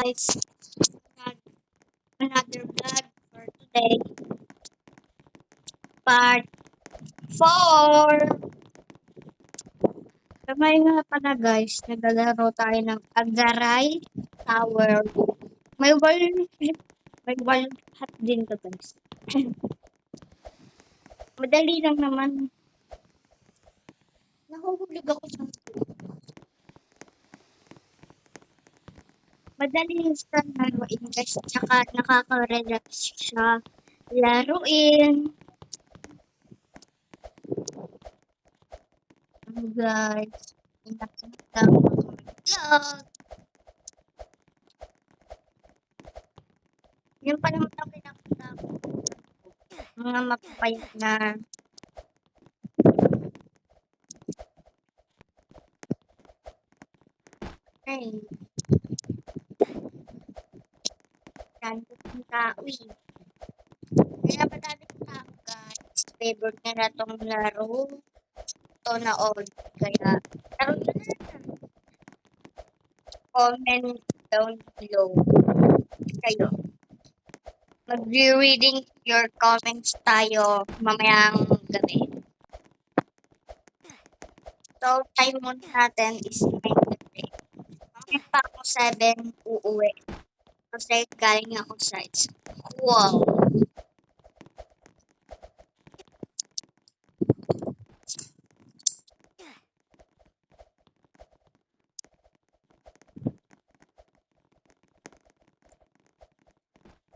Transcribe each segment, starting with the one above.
guys, another vlog for today, part 4. Kamay nga pala guys, naglalaro tayo ng Agaray Tower. May wall, may wall hat din to guys. Madali lang naman. Nahuhulog ako sa madali siya laruin guys, tsaka nakaka-relax siya laruin. Guys, pinakita ko vlog. Yung pala mga pinakita ko. Mga mapapayat na ay dami ng tao eh. Kaya madaming tao guys. Favorite na na tong laro. Ito na all. Kaya laro nyo na. Comment down below. Kayo. Mag-reading your comments tayo mamayang gabi. So, time mode natin is 9 gabi. Mamaya pa ako 7 uuwi. Kasi galing ako sa school.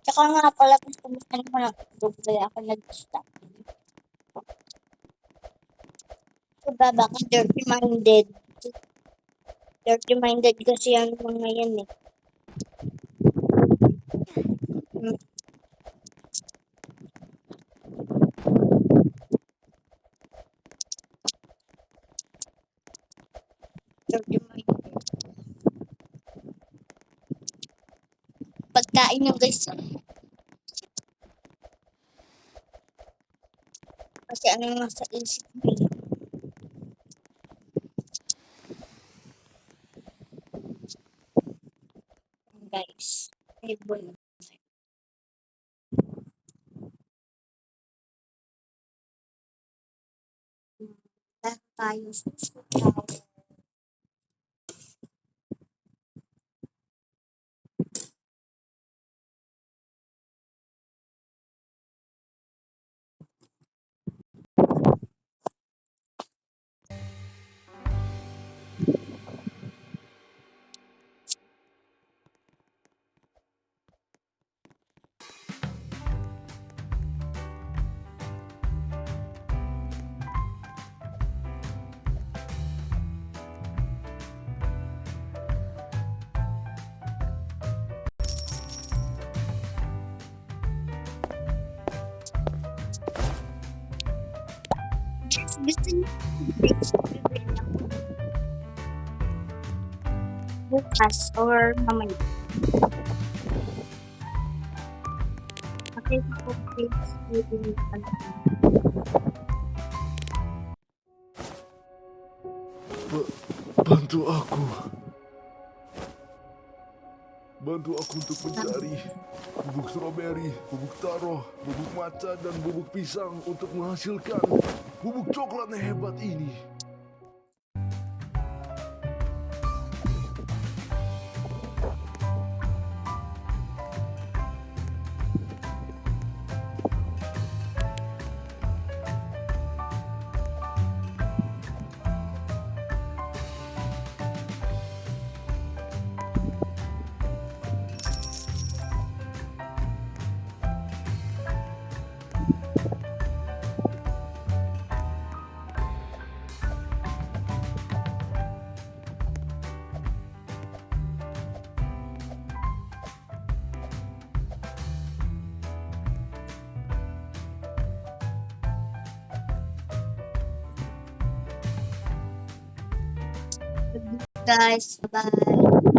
Tsaka nga pala kung kumusta naman ang tulog, kaya ako nag-stop. So, baka dirty-minded. Dirty-minded kasi ang mga yan eh. Dirty-minded. Pagkain nyo guys. Kasi ano yung nasa isip mo. Guys. Ay boy. Lahat tayo susunod. Gusto niyo bukas or mamaya. Kasi ako Bantu aku. Bantu aku untuk mencari bubuk stroberi, bubuk taro, bubuk matcha, dan bubuk pisang untuk menghasilkan bubuk coklat yang hebat ini. guys. Bye.